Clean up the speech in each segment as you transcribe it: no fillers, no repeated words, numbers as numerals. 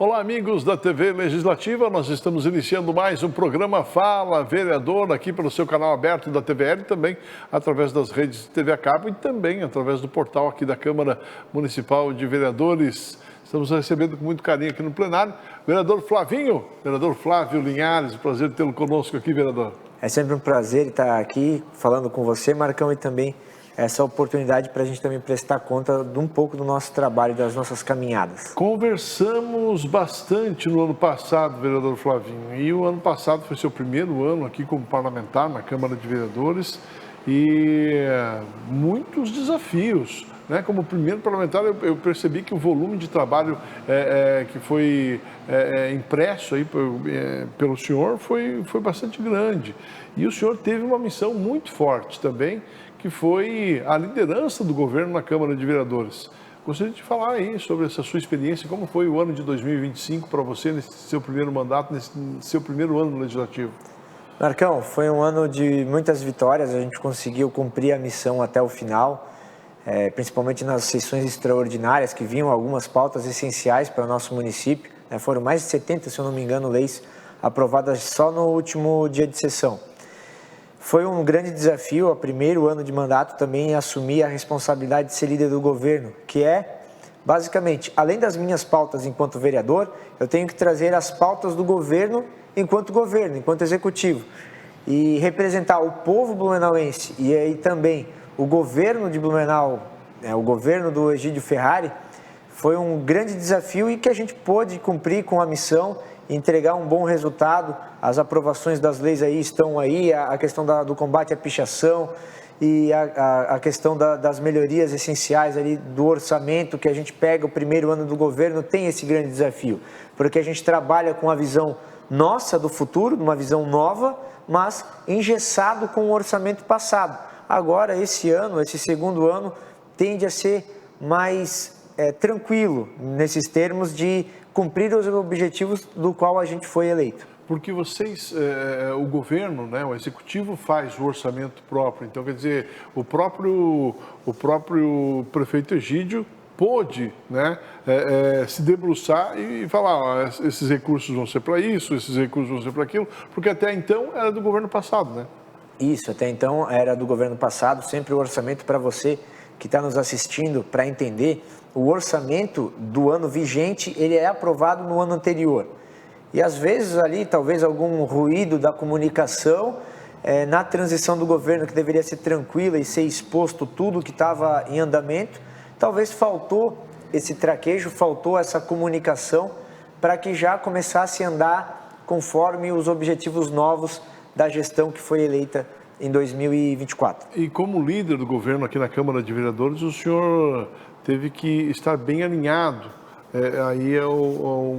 Olá, amigos da TV Legislativa, nós estamos iniciando mais um programa Fala Vereador, aqui pelo seu canal aberto da TVL, também através das redes de TV a cabo e também através do portal aqui da Câmara Municipal de Vereadores. Estamos recebendo com muito carinho aqui no plenário, vereador Flavinho, vereador Flávio Linhares, prazer de tê-lo conosco aqui, vereador. É sempre um prazer estar aqui falando com você, Marcão, e também essa oportunidade para a gente também prestar conta de um pouco do nosso trabalho, das nossas caminhadas. Conversamos bastante no ano passado, vereador Flavinho, e o ano passado foi seu primeiro ano aqui como parlamentar na Câmara de Vereadores e muitos desafios, né? Como primeiro parlamentar eu percebi que o volume de trabalho que foi impresso aí pelo senhor foi bastante grande e o senhor teve uma missão muito forte também, que foi a liderança do governo na Câmara de Vereadores. Gostaria de falar aí sobre essa sua experiência, como foi o ano de 2025 para você, nesse seu primeiro mandato, nesse seu primeiro ano legislativo. Marcão, foi um ano de muitas vitórias, a gente conseguiu cumprir a missão até o final, principalmente nas sessões extraordinárias, que vinham algumas pautas essenciais para o nosso município, né? Foram mais de 70, se eu não me engano, leis aprovadas só no último dia de sessão. Foi um grande desafio, o primeiro ano de mandato, também assumir a responsabilidade de ser líder do governo, que é, basicamente, além das minhas pautas enquanto vereador, eu tenho que trazer as pautas do governo, enquanto executivo, e representar o povo blumenauense e aí também o governo de Blumenau, o governo do Egídio Ferrari, foi um grande desafio e que a gente pôde cumprir com a missão, entregar um bom resultado. As aprovações das leis aí estão aí, a questão do combate à pichação e a questão das melhorias essenciais ali do orçamento, que a gente pega o primeiro ano do governo, tem esse grande desafio, porque a gente trabalha com a visão nossa do futuro, uma visão nova, mas engessado com o orçamento passado. Agora, esse ano, esse segundo ano, tende a ser mais tranquilo nesses termos de cumprir os objetivos do qual a gente foi eleito. Porque vocês, o governo, né, o executivo faz o orçamento próprio, então quer dizer, o próprio prefeito Egídio pôde, né, se debruçar e falar, esses recursos vão ser para isso, esses recursos vão ser para aquilo, porque até então era do governo passado, né? Isso, até então era do governo passado, sempre o orçamento para você que está nos assistindo, para entender, o orçamento do ano vigente, ele é aprovado no ano anterior. E às vezes ali, talvez algum ruído da comunicação, na transição do governo, que deveria ser tranquila e ser exposto tudo que estava em andamento, talvez faltou esse traquejo, faltou essa comunicação para que já começasse a andar conforme os objetivos novos da gestão que foi eleita em 2024. E como líder do governo aqui na Câmara de Vereadores, o senhor teve que estar bem alinhado aí ao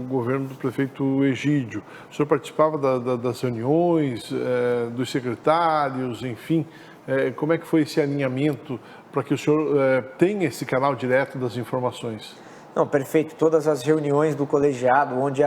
governo do prefeito Egídio. O senhor participava das reuniões, dos secretários, enfim. Como é que foi esse alinhamento para que o senhor tenha esse canal direto das informações? Não, perfeito. Todas as reuniões do colegiado, onde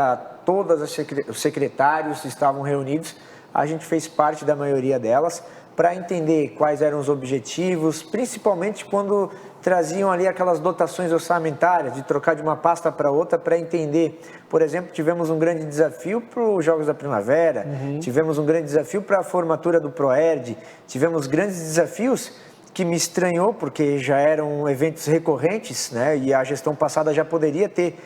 todos os secretários estavam reunidos, a gente fez parte da maioria delas para entender quais eram os objetivos, principalmente quando traziam ali aquelas dotações orçamentárias, de trocar de uma pasta para outra, para entender. Por exemplo, tivemos um grande desafio para os Jogos da Primavera, tivemos um grande desafio para a formatura do ProERD, tivemos grandes desafios que me estranhou, porque já eram eventos recorrentes, né? E a gestão passada já poderia ter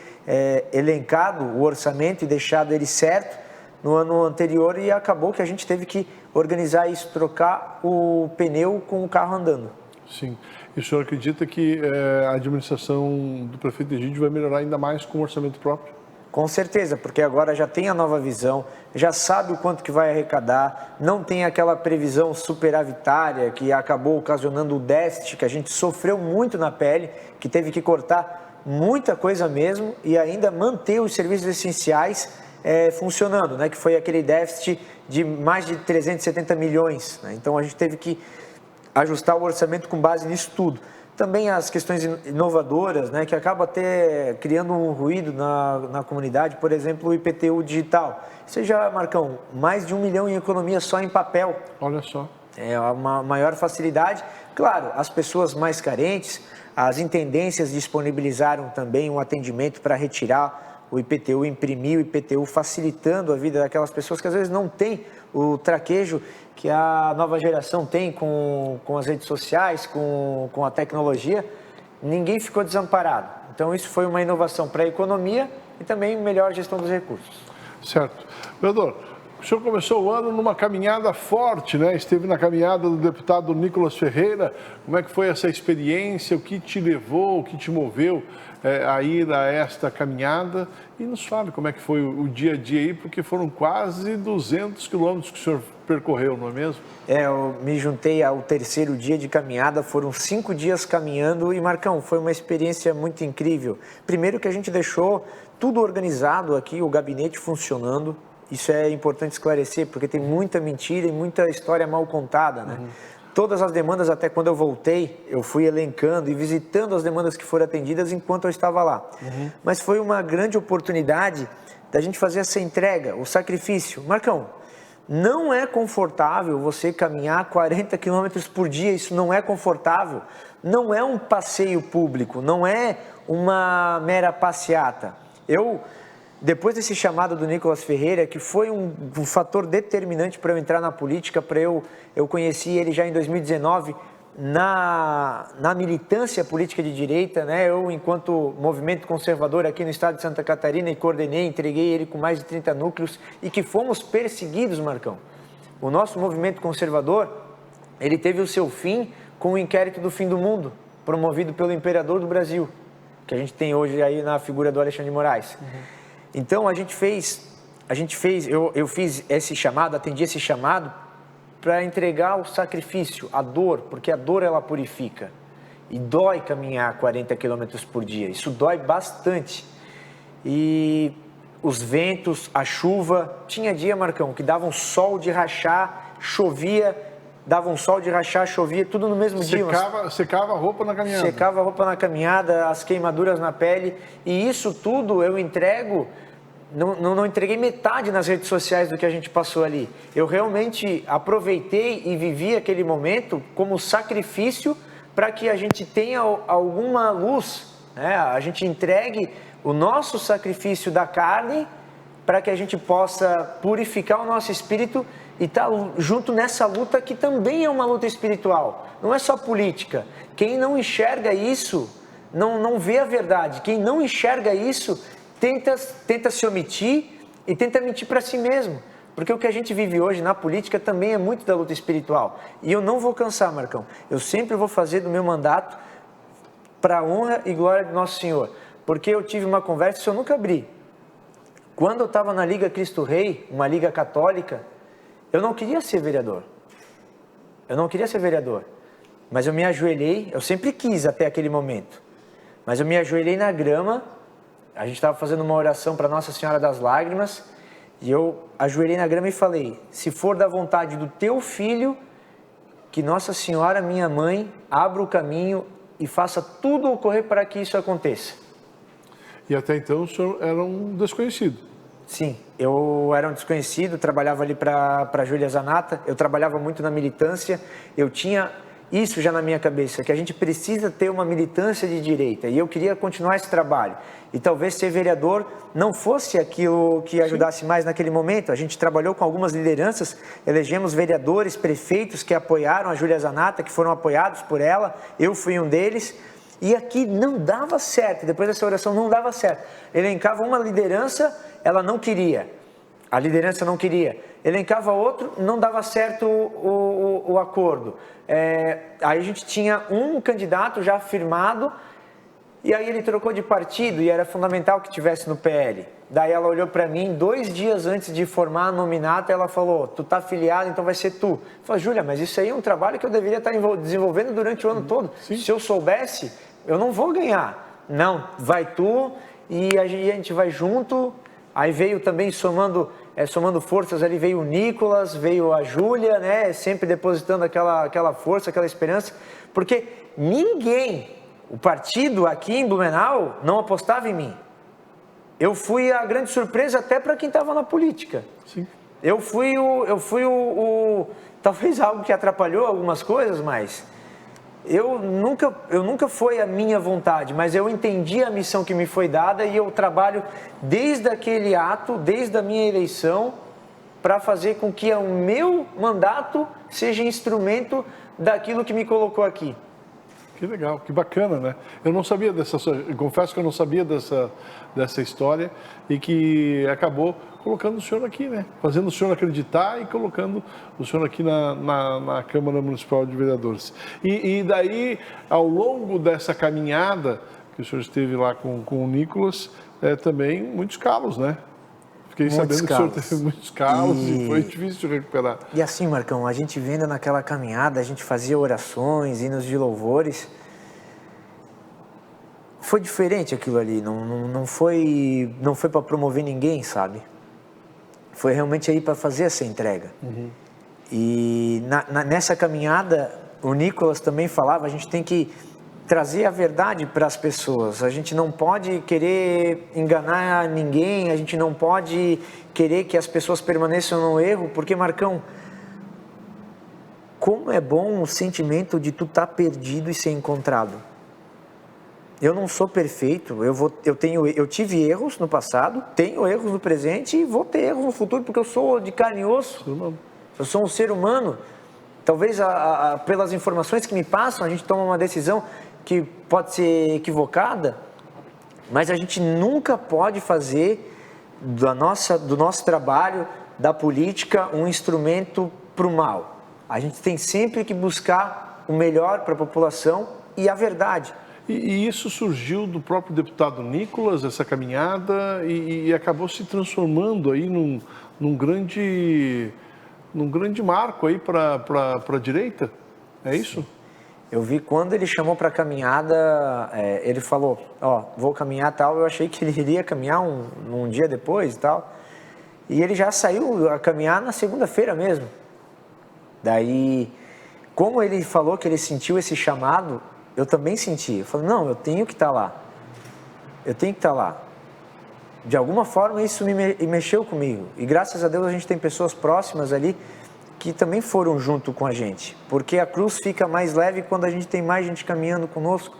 elencado o orçamento e deixado ele certo no ano anterior, e acabou que a gente teve que organizar isso, trocar o pneu com o carro andando. Sim. E o senhor acredita que a administração do prefeito Egídio vai melhorar ainda mais com o orçamento próprio? Com certeza, porque agora já tem a nova visão, já sabe o quanto que vai arrecadar, não tem aquela previsão superavitária que acabou ocasionando o déficit, que a gente sofreu muito na pele, que teve que cortar muita coisa mesmo e ainda manter os serviços essenciais funcionando, né? Que foi aquele déficit de mais de 370 milhões. Né? Então a gente teve que ajustar o orçamento com base nisso tudo. Também as questões inovadoras, né, que acaba até criando um ruído na comunidade, por exemplo, o IPTU digital. Seja, Marcão, mais de 1 milhão em economia só em papel. Olha só. É uma maior facilidade. Claro, as pessoas mais carentes, as intendências disponibilizaram também um atendimento para retirar o IPTU, imprimir o IPTU, facilitando a vida daquelas pessoas que às vezes não têm o traquejo que a nova geração tem com as redes sociais, com a tecnologia. Ninguém ficou desamparado. Então isso foi uma inovação para a economia e também melhor gestão dos recursos. Certo. Vereador, o senhor começou o ano numa caminhada forte, né? Esteve na caminhada do deputado Nicolas Ferreira. Como é que foi essa experiência? O que te levou, o que te moveu a ir a esta caminhada? E nos fale como é que foi o dia a dia aí, porque foram quase 200 quilômetros que o senhor percorreu, não é mesmo? Eu me juntei ao terceiro dia de caminhada, foram 5 dias caminhando e, Marcão, foi uma experiência muito incrível. Primeiro que a gente deixou tudo organizado aqui, o gabinete funcionando. Isso é importante esclarecer, porque tem muita mentira e muita história mal contada, né? Todas as demandas, até quando eu voltei, eu fui elencando e visitando as demandas que foram atendidas enquanto eu estava lá. Mas foi uma grande oportunidade da gente fazer essa entrega, o sacrifício. Marcão, não é confortável você caminhar 40 quilômetros por dia, isso não é confortável. Não é um passeio público, não é uma mera passeata. Depois desse chamado do Nicolas Ferreira, que foi um fator determinante para eu entrar na política, eu conheci ele já em 2019 na militância política de direita, né? Eu, enquanto movimento conservador aqui no estado de Santa Catarina, e coordenei, entreguei ele com mais de 30 núcleos e que fomos perseguidos, Marcão. O nosso movimento conservador, ele teve o seu fim com o inquérito do fim do mundo, promovido pelo imperador do Brasil, que a gente tem hoje aí na figura do Alexandre de Moraes. Então, eu fiz esse chamado, atendi esse chamado para entregar o sacrifício, a dor, porque a dor ela purifica. E dói caminhar 40 quilômetros por dia, isso dói bastante. E os ventos, a chuva, tinha dia, Marcão, que dava um sol de rachar, chovia, dava um sol de rachar, chovia, tudo no mesmo dia. Secava a roupa na caminhada. Secava a roupa na caminhada, as queimaduras na pele, e isso tudo eu entrego, não entreguei metade nas redes sociais do que a gente passou ali. Eu realmente aproveitei e vivi aquele momento como sacrifício para que a gente tenha alguma luz, né? A gente entregue o nosso sacrifício da carne para que a gente possa purificar o nosso espírito e estar junto nessa luta que também é uma luta espiritual. Não é só política. Quem não enxerga isso, não vê a verdade. Quem não enxerga isso, tenta se omitir e tenta mentir para si mesmo. Porque o que a gente vive hoje na política também é muito da luta espiritual. E eu não vou cansar, Marcão. Eu sempre vou fazer do meu mandato para a honra e glória do nosso Senhor. Porque eu tive uma conversa que eu nunca abri. Quando eu estava na Liga Cristo Rei, uma liga católica, eu não queria ser vereador. Mas eu me ajoelhei, eu sempre quis até aquele momento. Mas eu me ajoelhei na grama, a gente estava fazendo uma oração para Nossa Senhora das Lágrimas, e eu ajoelhei na grama e falei, se for da vontade do teu filho, que Nossa Senhora, minha mãe, abra o caminho e faça tudo ocorrer para que isso aconteça. E até então o senhor era um desconhecido. Sim, eu era um desconhecido, trabalhava ali para a Júlia Zanata, eu trabalhava muito na militância, eu tinha isso já na minha cabeça, que a gente precisa ter uma militância de direita, e eu queria continuar esse trabalho. E talvez ser vereador não fosse aquilo que ajudasse mais naquele momento. A gente trabalhou com algumas lideranças, elegemos vereadores, prefeitos que apoiaram a Júlia Zanata, que foram apoiados por ela, eu fui um deles. E aqui não dava certo, depois dessa oração não dava certo. Elencava uma liderança, ela não queria, a liderança não queria. Elencava outro, não dava certo o acordo. Aí a gente tinha um candidato já firmado, e aí ele trocou de partido, e era fundamental que tivesse no PL. Daí ela olhou para mim, 2 dias antes de formar a nominata, ela falou, tu tá afiliado, então vai ser tu. Eu falei, Júlia, mas isso aí é um trabalho que eu deveria estar desenvolvendo durante o ano todo. Sim. Se eu soubesse, eu não vou ganhar. Não, vai tu, e a gente vai junto. Aí veio também somando forças ali, veio o Nicolas, veio a Júlia, né? Sempre depositando aquela força, aquela esperança. Porque ninguém, o partido aqui em Blumenau, não apostava em mim. Eu fui a grande surpresa até para quem estava na política. Sim. Eu fui talvez algo que atrapalhou algumas coisas, mas eu nunca foi a minha vontade, mas eu entendi a missão que me foi dada e eu trabalho desde aquele ato, desde a minha eleição, para fazer com que o meu mandato seja instrumento daquilo que me colocou aqui. Que legal, que bacana, né? Eu não sabia confesso que eu não sabia dessa história e que acabou colocando o senhor aqui, né? Fazendo o senhor acreditar e colocando o senhor aqui na Câmara Municipal de Vereadores. E daí, ao longo dessa caminhada que o senhor esteve lá com o Nicolas, também muitos calos, né? Fiquei sabendo que o senhor teve muitos calos e foi difícil de recuperar. E assim, Marcão, a gente vendo naquela caminhada, a gente fazia orações, hinos de louvores. Foi diferente aquilo ali, não foi para promover ninguém, sabe? Foi realmente aí para fazer essa entrega. Uhum. E nessa caminhada, o Nicolas também falava, a gente tem que trazer a verdade para as pessoas. A gente não pode querer enganar ninguém, a gente não pode querer que as pessoas permaneçam no erro, porque, Marcão, como é bom o sentimento de tu estar perdido e ser encontrado. Eu não sou perfeito, eu tive erros no passado, tenho erros no presente e vou ter erros no futuro, porque eu sou de carne e osso, eu sou um ser humano. Talvez pelas informações que me passam, a gente toma uma decisão que pode ser equivocada, mas a gente nunca pode fazer do nosso trabalho, da política, um instrumento para o mal. A gente tem sempre que buscar o melhor para a população e a verdade. E isso surgiu do próprio deputado Nicolas, essa caminhada, e acabou se transformando aí num grande marco aí para a direita, é isso? Eu vi quando ele chamou para a caminhada, ele falou, vou caminhar tal, eu achei que ele iria caminhar um dia depois e tal, e ele já saiu a caminhar na segunda-feira mesmo. Daí, como ele falou que ele sentiu esse chamado, eu também senti. Eu falei, não, eu tenho que estar lá. Eu tenho que estar lá. De alguma forma isso me mexeu comigo. E graças a Deus a gente tem pessoas próximas ali que também foram junto com a gente. Porque a cruz fica mais leve quando a gente tem mais gente caminhando conosco.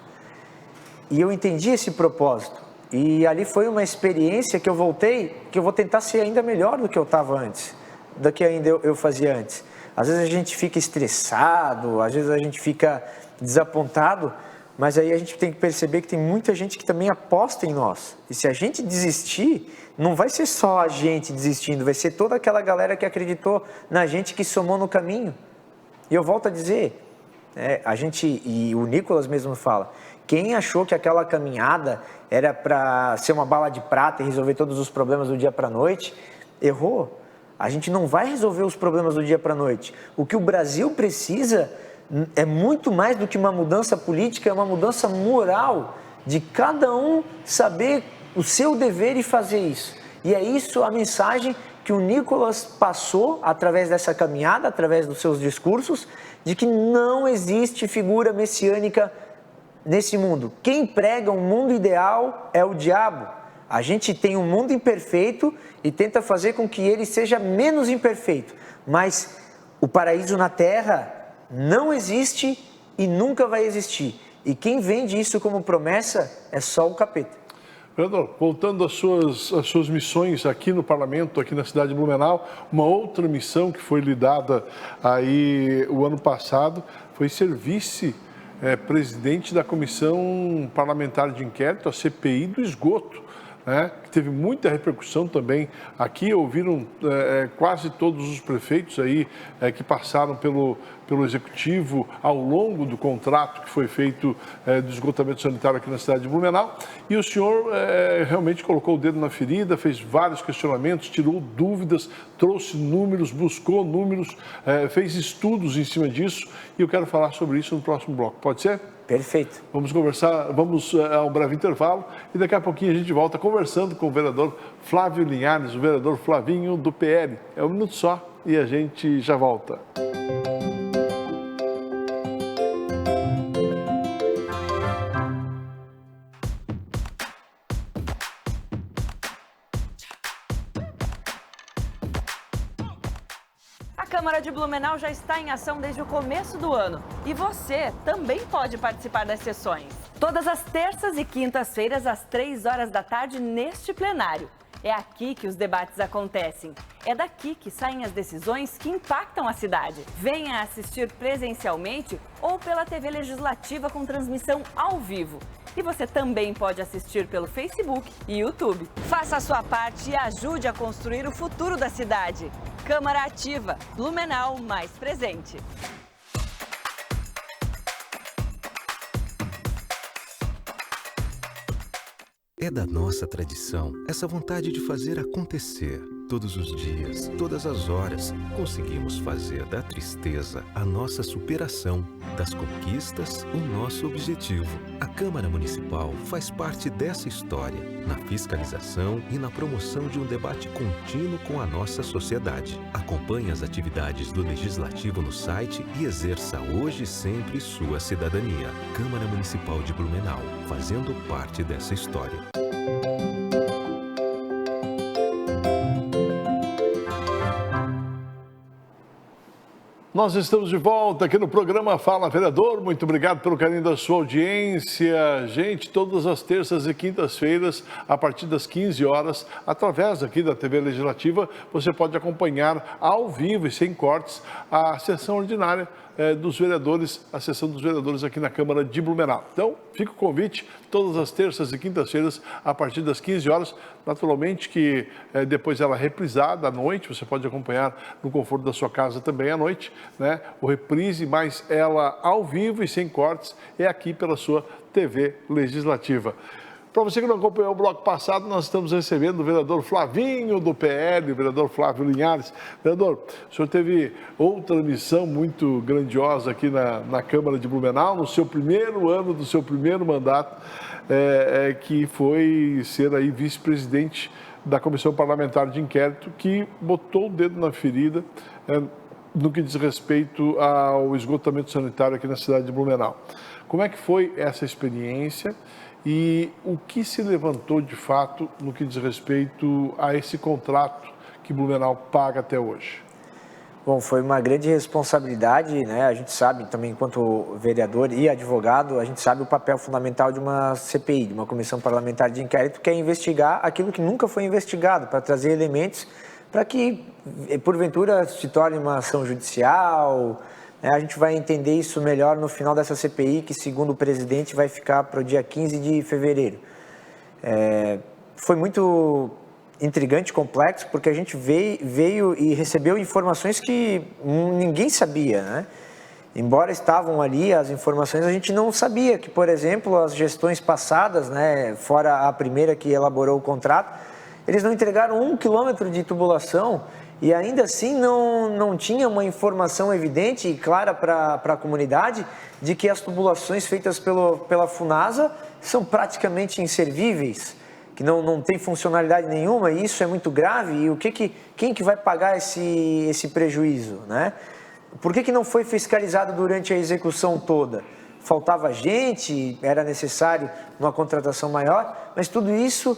E eu entendi esse propósito. E ali foi uma experiência que eu voltei, que eu vou tentar ser ainda melhor do que eu estava antes. Do que ainda eu fazia antes. Às vezes a gente fica estressado, às vezes a gente fica desapontado, mas aí a gente tem que perceber que tem muita gente que também aposta em nós. E se a gente desistir, não vai ser só a gente desistindo, vai ser toda aquela galera que acreditou na gente, que somou no caminho. E eu volto a dizer, e o Nicolas mesmo fala, quem achou que aquela caminhada era para ser uma bala de prata e resolver todos os problemas do dia para a noite, errou. A gente não vai resolver os problemas do dia para a noite. O que o Brasil precisa é muito mais do que uma mudança política, é uma mudança moral, de cada um saber o seu dever e fazer isso. E é isso a mensagem que o Nicolas passou através dessa caminhada, através dos seus discursos, de que não existe figura messiânica nesse mundo. Quem prega um mundo ideal é o diabo. A gente tem um mundo imperfeito e tenta fazer com que ele seja menos imperfeito. Mas o paraíso na terra não existe e nunca vai existir. E quem vende isso como promessa é só o capeta. Vereador, voltando às suas missões aqui no Parlamento, aqui na cidade de Blumenau, uma outra missão que foi lhe dada aí o ano passado foi ser vice-presidente da Comissão Parlamentar de Inquérito, a CPI do Esgoto. Que teve muita repercussão também. Aqui ouviram quase todos os prefeitos aí que passaram pelo Executivo ao longo do contrato que foi feito do esgotamento sanitário aqui na cidade de Blumenau. E o senhor realmente colocou o dedo na ferida, fez vários questionamentos, tirou dúvidas, trouxe números, buscou números, fez estudos em cima disso. E eu quero falar sobre isso no próximo bloco. Pode ser? Perfeito. Vamos conversar, vamos a um breve intervalo e daqui a pouquinho a gente volta conversando com o vereador Flávio Linhares, o vereador Flavinho do PL. É um minuto só e a gente já volta. A Câmara de Blumenau já está em ação desde o começo do ano e você também pode participar das sessões. Todas as terças e quintas-feiras, às 3 horas da tarde, neste plenário. É aqui que os debates acontecem. É daqui que saem as decisões que impactam a cidade. Venha assistir presencialmente ou pela TV Legislativa com transmissão ao vivo. E você também pode assistir pelo Facebook e YouTube. Faça a sua parte e ajude a construir o futuro da cidade. Câmara Ativa, Blumenau mais presente. É da nossa tradição essa vontade de fazer acontecer. Todos os dias, todas as horas, conseguimos fazer da tristeza a nossa superação, das conquistas o nosso objetivo. A Câmara Municipal faz parte dessa história, na fiscalização e na promoção de um debate contínuo com a nossa sociedade. Acompanhe as atividades do Legislativo no site e exerça hoje e sempre sua cidadania. Câmara Municipal de Blumenau, fazendo parte dessa história. Nós estamos de volta aqui no programa Fala Vereador. Muito obrigado pelo carinho da sua audiência. Gente, todas as terças e quintas-feiras, a partir das 15 horas, através aqui da TV Legislativa, você pode acompanhar ao vivo e sem cortes a sessão ordinária dos vereadores, a sessão dos vereadores aqui na Câmara de Blumenau. Então, fica o convite, todas as terças e quintas-feiras, a partir das 15 horas. Naturalmente que depois ela é reprisada à noite, você pode acompanhar no conforto da sua casa também à noite, né? O reprise, mas ela ao vivo e sem cortes é aqui pela sua TV Legislativa. Para você que não acompanhou o bloco passado, nós estamos recebendo o vereador Flavinho do PL, o vereador Flávio Linhares. Vereador, o senhor teve outra missão muito grandiosa aqui na Câmara de Blumenau, no seu primeiro ano do seu primeiro mandato, que foi ser aí vice-presidente da Comissão Parlamentar de Inquérito, que botou o dedo na ferida no que diz respeito ao esgotamento sanitário aqui na cidade de Blumenau. Como é que foi essa experiência? E o que se levantou de fato no que diz respeito a esse contrato que Blumenau paga até hoje? Bom, foi uma grande responsabilidade, né? A gente sabe também, enquanto vereador e advogado, a gente sabe o papel fundamental de uma CPI, de uma Comissão Parlamentar de Inquérito, que é investigar aquilo que nunca foi investigado, para trazer elementos para que, porventura, se torne uma ação judicial. A gente vai entender isso melhor no final dessa CPI, que, segundo o presidente, vai ficar para o dia 15 de fevereiro. Foi muito intrigante, complexo, porque a gente veio e recebeu informações que ninguém sabia, né? Embora estavam ali as informações, a gente não sabia que, por exemplo, as gestões passadas, né, fora a primeira que elaborou o contrato, eles não entregaram 1 quilômetro de tubulação. E ainda assim não tinha uma informação evidente e clara para a comunidade de que as tubulações feitas pela Funasa são praticamente inservíveis, que não tem funcionalidade nenhuma, e isso é muito grave. E quem que vai pagar esse prejuízo, né? Por que não foi fiscalizado durante a execução toda? Faltava gente, era necessário uma contratação maior, mas tudo isso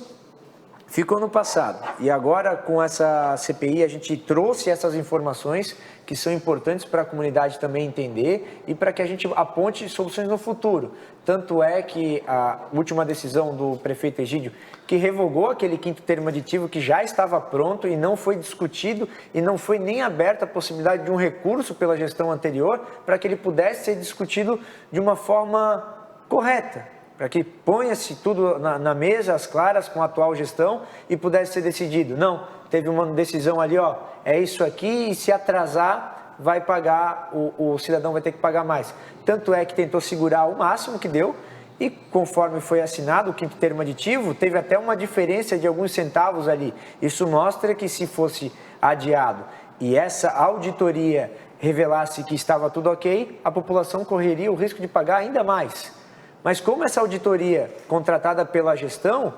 ficou no passado. E agora, com essa CPI, a gente trouxe essas informações que são importantes para a comunidade também entender e para que a gente aponte soluções no futuro. Tanto é que a última decisão do prefeito Egídio, que revogou aquele 5º termo aditivo que já estava pronto e não foi discutido e não foi nem aberta a possibilidade de um recurso pela gestão anterior para que ele pudesse ser discutido de uma forma correta, para que ponha-se tudo na mesa, às claras, com a atual gestão e pudesse ser decidido. Não, teve uma decisão ali, ó, é isso aqui, e se atrasar, vai pagar, o cidadão vai ter que pagar mais. Tanto é que tentou segurar o máximo que deu, e conforme foi assinado o 5º termo aditivo, teve até uma diferença de alguns centavos ali. Isso mostra que, se fosse adiado e essa auditoria revelasse que estava tudo ok, a população correria o risco de pagar ainda mais. Mas como essa auditoria contratada pela gestão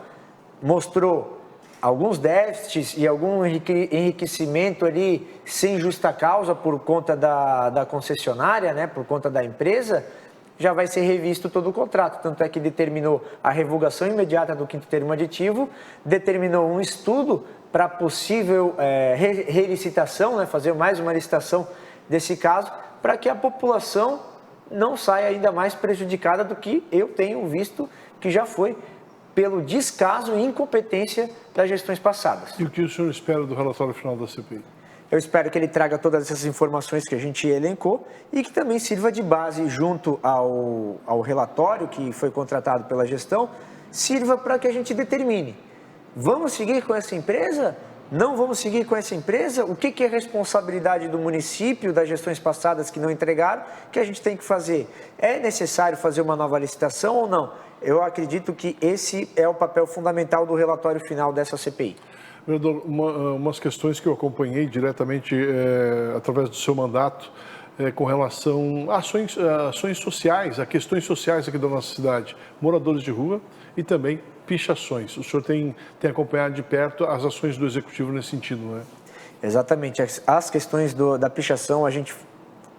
mostrou alguns déficits e algum enriquecimento ali sem justa causa por conta da concessionária, né, por conta da empresa, já vai ser revisto todo o contrato. Tanto é que determinou a revogação imediata do 5º termo aditivo, determinou um estudo para possível relicitação, né, fazer mais uma licitação desse caso, para que a população não saia ainda mais prejudicada do que eu tenho visto que já foi pelo descaso e incompetência das gestões passadas. E o que o senhor espera do relatório final da CPI? Eu espero que ele traga todas essas informações que a gente elencou e que também sirva de base junto ao relatório que foi contratado pela gestão, sirva para que a gente determine, vamos seguir com essa empresa? Não vamos seguir com essa empresa? O que é responsabilidade do município, das gestões passadas que não entregaram, que a gente tem que fazer? É necessário fazer uma nova licitação ou não? Eu acredito que esse é o papel fundamental do relatório final dessa CPI. Vereador, umas questões que eu acompanhei diretamente através do seu mandato com relação a ações sociais, a questões sociais aqui da nossa cidade, moradores de rua e também pichações. O senhor tem acompanhado de perto as ações do Executivo nesse sentido, não é? Exatamente. As questões da pichação, a gente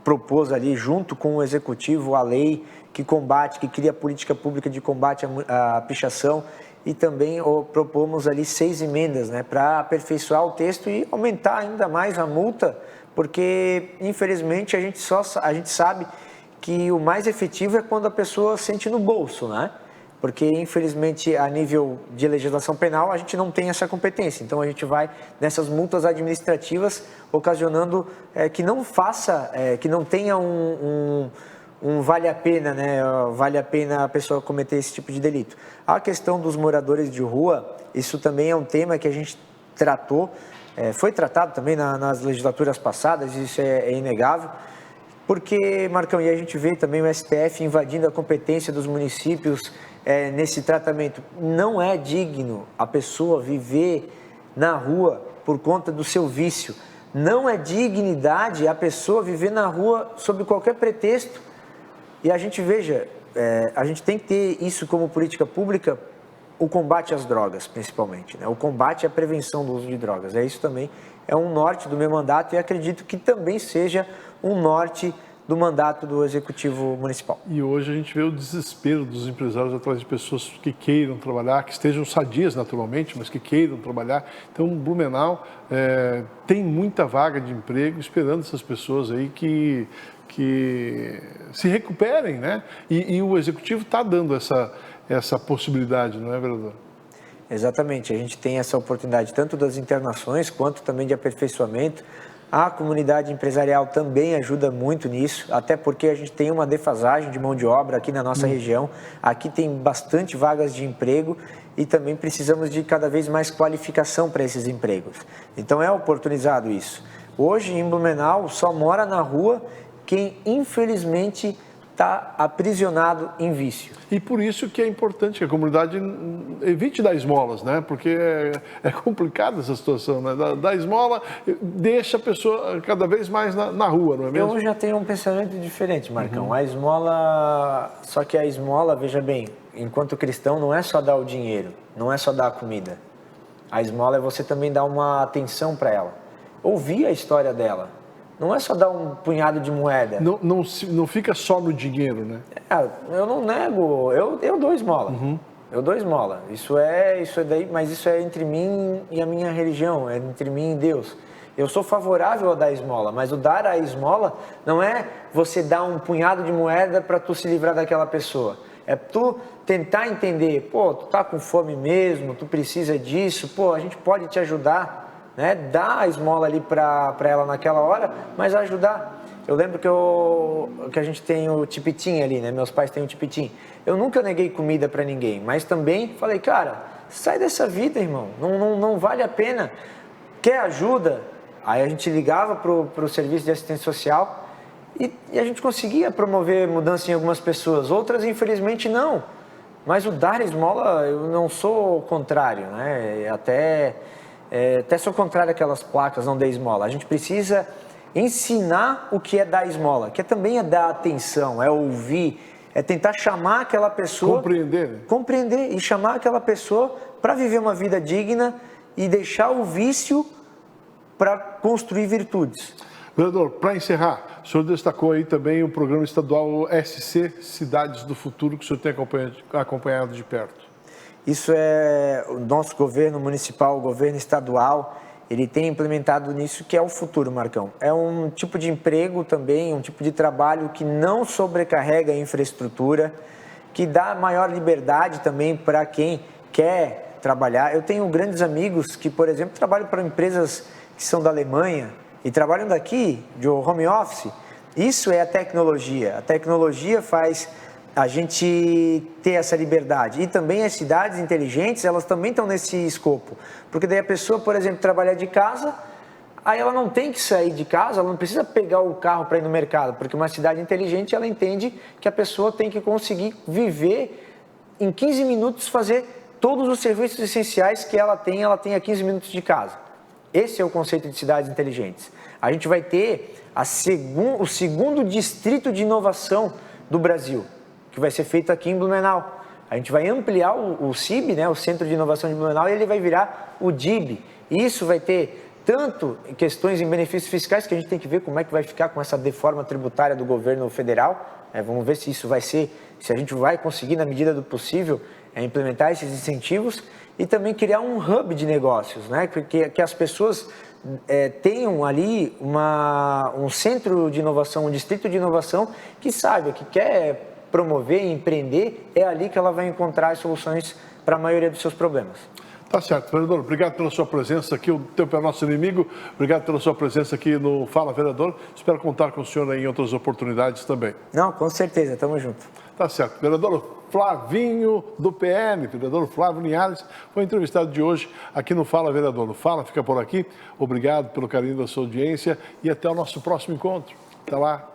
propôs ali, junto com o Executivo, a lei que combate, que cria a política pública de combate à pichação, e também propomos ali 6 emendas, né, para aperfeiçoar o texto e aumentar ainda mais a multa, porque, infelizmente, a gente sabe que o mais efetivo é quando a pessoa sente no bolso, né? Porque, infelizmente, a nível de legislação penal, a gente não tem essa competência. Então, a gente vai nessas multas administrativas, ocasionando que não faça, que não tenha um vale a pena, né? Vale a pena a pessoa cometer esse tipo de delito. A questão dos moradores de rua, isso também é um tema que a gente tratou, foi tratado também nas legislaturas passadas, isso é inegável. Porque, Marcão, e a gente vê também o STF invadindo a competência dos municípios nesse tratamento. Não é digno a pessoa viver na rua por conta do seu vício. Não é dignidade a pessoa viver na rua sob qualquer pretexto. E a gente, veja, a gente tem que ter isso como política pública, o combate às drogas, principalmente, né? O combate à prevenção do uso de drogas. Isso também é um norte do meu mandato e acredito que também seja um norte do mandato do Executivo Municipal. E hoje a gente vê o desespero dos empresários atrás de pessoas que queiram trabalhar, que estejam sadias naturalmente, mas que queiram trabalhar. Então, Blumenau tem muita vaga de emprego esperando essas pessoas aí que se recuperem, né? E o Executivo está dando essa possibilidade, não é, vereador? Exatamente, a gente tem essa oportunidade tanto das internações quanto também de aperfeiçoamento. A comunidade empresarial também ajuda muito nisso, até porque a gente tem uma defasagem de mão de obra aqui na nossa região. Aqui tem bastante vagas de emprego e também precisamos de cada vez mais qualificação para esses empregos. Então é oportunizado isso. Hoje em Blumenau só mora na rua quem infelizmente está aprisionado em vício. E por isso que é importante que a comunidade evite dar esmolas, né? Porque é complicada essa situação, né? Dar esmola deixa a pessoa cada vez mais na rua, não é mesmo? Eu já tenho um pensamento diferente, Marcão. A esmola, só que a esmola, veja bem, enquanto cristão não é só dar o dinheiro, não é só dar a comida. A esmola é você também dar uma atenção para ela, ouvir a história dela. Não é só dar um punhado de moeda. Não fica só no dinheiro, né? Eu não nego, eu dou esmola. Eu dou esmola. Isso é daí, mas isso é entre mim e a minha religião, é entre mim e Deus. Eu sou favorável a dar esmola, mas o dar a esmola não é você dar um punhado de moeda para tu se livrar daquela pessoa. É tu tentar entender, tu tá com fome mesmo, tu precisa disso, a gente pode te ajudar. Né, dar a esmola ali para ela naquela hora, mas ajudar. Eu lembro que a gente tem o tipitim ali, né? Meus pais têm o tipitim. Eu nunca neguei comida para ninguém, mas também falei, cara, sai dessa vida, irmão. Não vale a pena. Quer ajuda? Aí a gente ligava pro serviço de assistência social e a gente conseguia promover mudança em algumas pessoas. Outras, infelizmente, não. Mas o dar esmola, eu não sou contrário, né? Até sou contrário àquelas placas, não dê esmola. A gente precisa ensinar o que é dar esmola, que também é dar atenção, é ouvir, é tentar chamar aquela pessoa... Compreender. Né? Compreender e chamar aquela pessoa para viver uma vida digna e deixar o vício para construir virtudes. Vereador, para encerrar, o senhor destacou aí também o programa estadual SC Cidades do Futuro, que o senhor tem acompanhado de perto. Isso é o nosso governo municipal, o governo estadual, ele tem implementado nisso, que é o futuro, Marcão. É um tipo de emprego também, um tipo de trabalho que não sobrecarrega a infraestrutura, que dá maior liberdade também para quem quer trabalhar. Eu tenho grandes amigos que, por exemplo, trabalham para empresas que são da Alemanha e trabalham daqui, de home office. Isso é a tecnologia. A tecnologia faz a gente ter essa liberdade. E também as cidades inteligentes, elas também estão nesse escopo. Porque daí a pessoa, por exemplo, trabalhar de casa, aí ela não tem que sair de casa, ela não precisa pegar o carro para ir no mercado, porque uma cidade inteligente, ela entende que a pessoa tem que conseguir viver em 15 minutos, fazer todos os serviços essenciais que ela tem a 15 minutos de casa. Esse é o conceito de cidades inteligentes. A gente vai ter o segundo distrito de inovação do Brasil, que vai ser feito aqui em Blumenau. A gente vai ampliar o CIB, né, o Centro de Inovação de Blumenau, e ele vai virar o DIB. Isso vai ter tanto questões em benefícios fiscais, que a gente tem que ver como é que vai ficar com essa deforma tributária do governo federal. Vamos ver se isso vai ser, se a gente vai conseguir, na medida do possível, implementar esses incentivos, e também criar um hub de negócios, né, que as pessoas tenham ali um centro de inovação, um distrito de inovação, que saiba, que quer promover e empreender, é ali que ela vai encontrar as soluções para a maioria dos seus problemas. Tá certo, vereador. Obrigado pela sua presença aqui. O tempo é nosso inimigo. Obrigado pela sua presença aqui no Fala Vereador. Espero contar com o senhor em outras oportunidades também. Não, com certeza. Tamo junto. Tá certo. Vereador Flavinho, do PL, vereador Flávio Linhares, foi entrevistado de hoje aqui no Fala Vereador. O Fala fica por aqui. Obrigado pelo carinho da sua audiência e até o nosso próximo encontro. Até lá.